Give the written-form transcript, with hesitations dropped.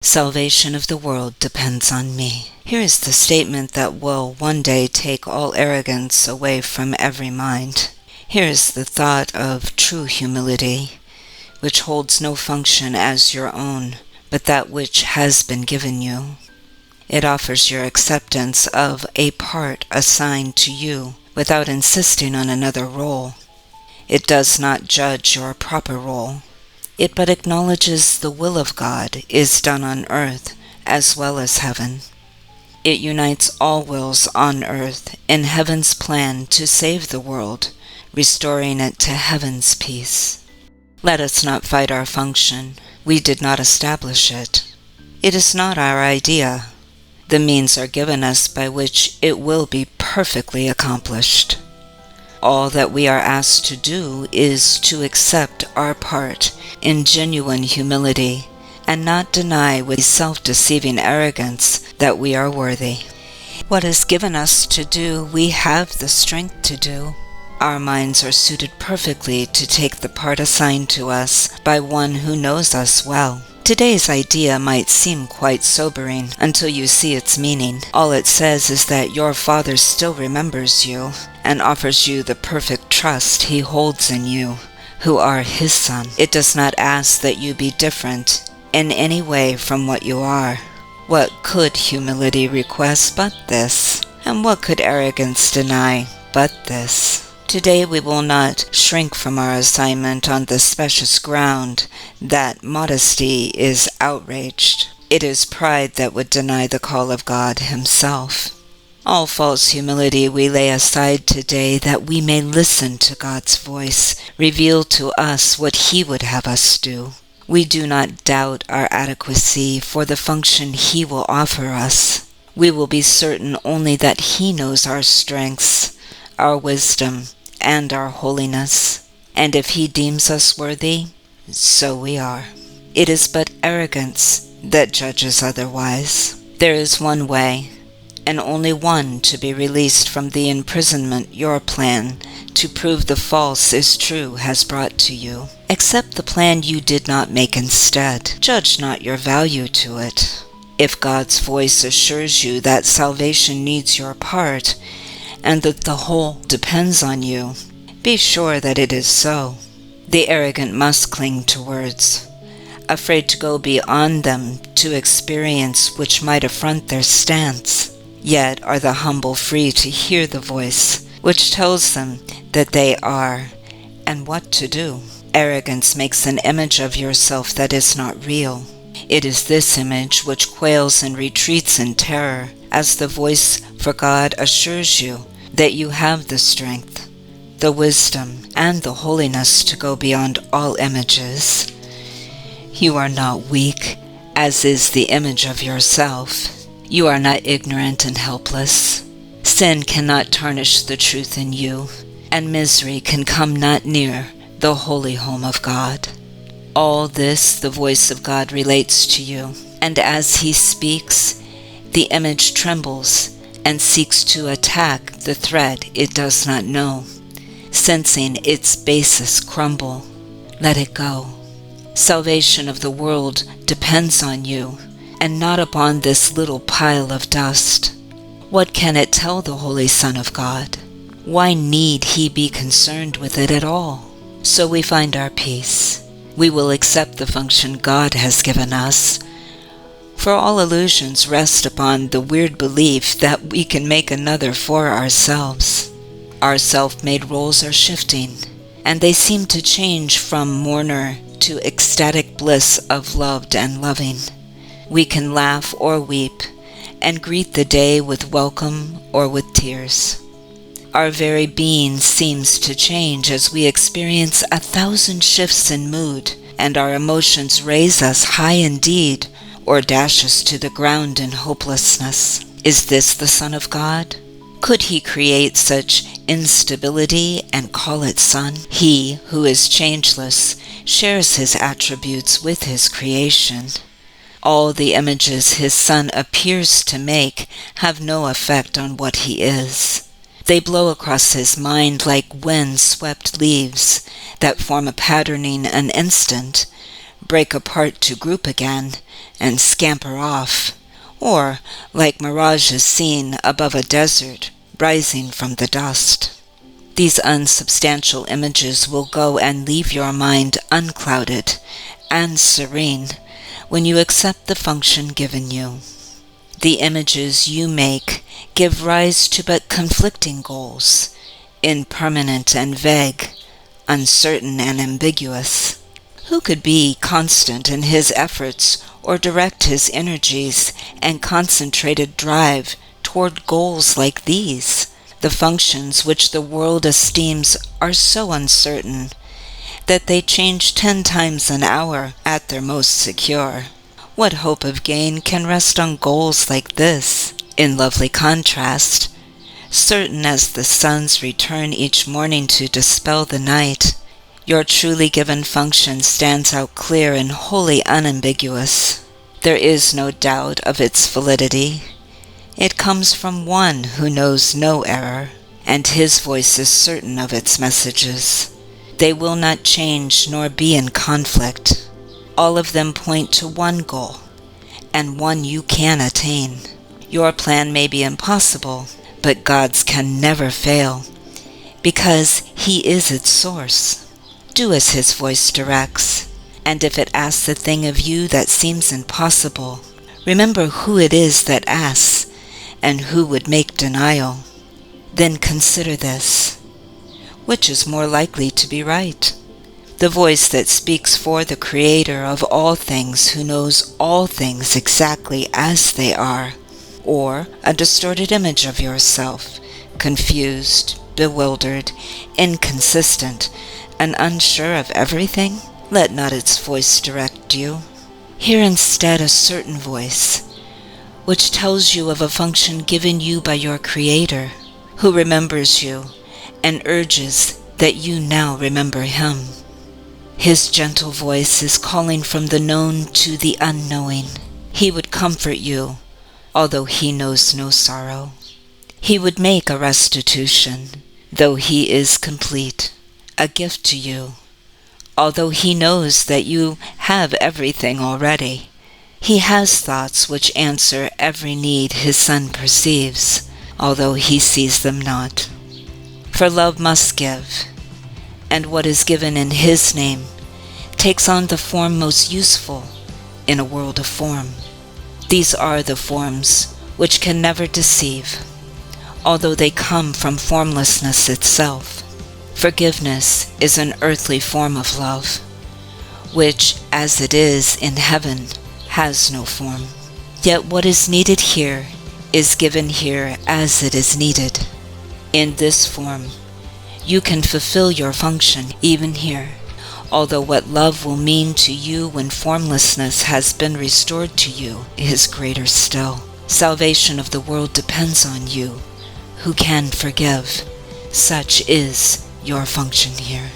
Salvation of the world depends on me. Here is the statement that will one day take all arrogance away from every mind. Here is the thought of true humility, which holds no function as your own, but that which has been given you. It offers your acceptance of a part assigned to you without insisting on another role. It does not judge your proper role. It but acknowledges the will of God is done on earth as well as heaven. It unites all wills on earth in heaven's plan to save the world, restoring it to heaven's peace. Let us not fight our function. We did not establish it. It is not our idea. The means are given us by which it will be perfectly accomplished. All that we are asked to do is to accept our part in genuine humility and not deny with self-deceiving arrogance that we are worthy. What is given us to do, we have the strength to do. Our minds are suited perfectly to take the part assigned to us by one who knows us well. Today's idea might seem quite sobering until you see its meaning. All it says is that your Father still remembers you and offers you the perfect trust He holds in you, who are His Son. It does not ask that you be different in any way from what you are. What could humility request but this? And what could arrogance deny but this? Today we will not shrink from our assignment on the specious ground that modesty is outraged. It is pride that would deny the call of God Himself. All false humility we lay aside today that we may listen to God's voice reveal to us what He would have us do. We do not doubt our adequacy for the function He will offer us. We will be certain only that He knows our strengths, our wisdom, and our holiness, and if He deems us worthy, so we are. It is but arrogance that judges otherwise. There is one way, and only one, to be released from the imprisonment your plan to prove the false is true has brought to you. Accept the plan you did not make instead. Judge not your value to it. If God's voice assures you that salvation needs your part, and that the whole depends on you, be sure that it is so. The arrogant must cling to words, afraid to go beyond them to experience which might affront their stance. Yet are the humble free to hear the voice which tells them that they are and what to do. Arrogance makes an image of yourself that is not real. It is this image which quails and retreats in terror, as the voice for God assures you that you have the strength, the wisdom, and the holiness to go beyond all images. You are not weak, as is the image of yourself. You are not ignorant and helpless. Sin cannot tarnish the truth in you, and misery can come not near the holy home of God. All this the voice of God relates to you, and as He speaks, the image trembles and seeks to attack the thread it does not know, sensing its basis crumble. Let it go. Salvation of the world depends on you, and not upon this little pile of dust. What can it tell the Holy Son of God? Why need He be concerned with it at all? So we find our peace. We will accept the function God has given us, for all illusions rest upon the weird belief that we can make another for ourselves. Our self-made roles are shifting, and they seem to change from mourner to ecstatic bliss of loved and loving. We can laugh or weep, and greet the day with welcome or with tears. Our very being seems to change as we experience 1,000 shifts in mood, and our emotions raise us high indeed, or dash us to the ground in hopelessness. Is this the Son of God? Could He create such instability and call it Son? He, who is changeless, shares His attributes with His creation. All the images His Son appears to make have no effect on what He is. They blow across His mind like wind-swept leaves that form a patterning an instant, break apart to group again, and scamper off, or like mirages seen above a desert rising from the dust. These unsubstantial images will go and leave your mind unclouded and serene when you accept the function given you. The images you make give rise to but conflicting goals, impermanent and vague, uncertain and ambiguous. Who could be constant in his efforts or direct his energies and concentrated drive toward goals like these? The functions which the world esteems are so uncertain that they change 10 times an hour at their most secure. What hope of gain can rest on goals like this? In lovely contrast, certain as the sun's return each morning to dispel the night, your truly given function stands out clear and wholly unambiguous. There is no doubt of its validity. It comes from one who knows no error, and his voice is certain of its messages. They will not change nor be in conflict. All of them point to one goal, and one you can attain. Your plan may be impossible, but God's can never fail, because He is its source. Do as His voice directs, and if it asks a thing of you that seems impossible, remember who it is that asks, and who would make denial. Then consider this. Which is more likely to be right? The voice that speaks for the Creator of all things, who knows all things exactly as they are, or a distorted image of yourself, confused, bewildered, inconsistent, and unsure of everything? Let not its voice direct you. Hear instead a certain voice, which tells you of a function given you by your Creator, who remembers you and urges that you now remember Him. His gentle voice is calling from the known to the unknowing. He would comfort you, although He knows no sorrow. He would make a restitution, though He is complete, a gift to you, although He knows that you have everything already. He has thoughts which answer every need His Son perceives, although He sees them not. For love must give, and what is given in His name takes on the form most useful in a world of form. These are the forms which can never deceive, although they come from formlessness itself. Forgiveness is an earthly form of love, which, as it is in heaven, has no form. Yet what is needed here is given here as it is needed. In this form, you can fulfill your function even here, although what love will mean to you when formlessness has been restored to you is greater still. Salvation of the world depends on you, who can forgive. Such is your function here.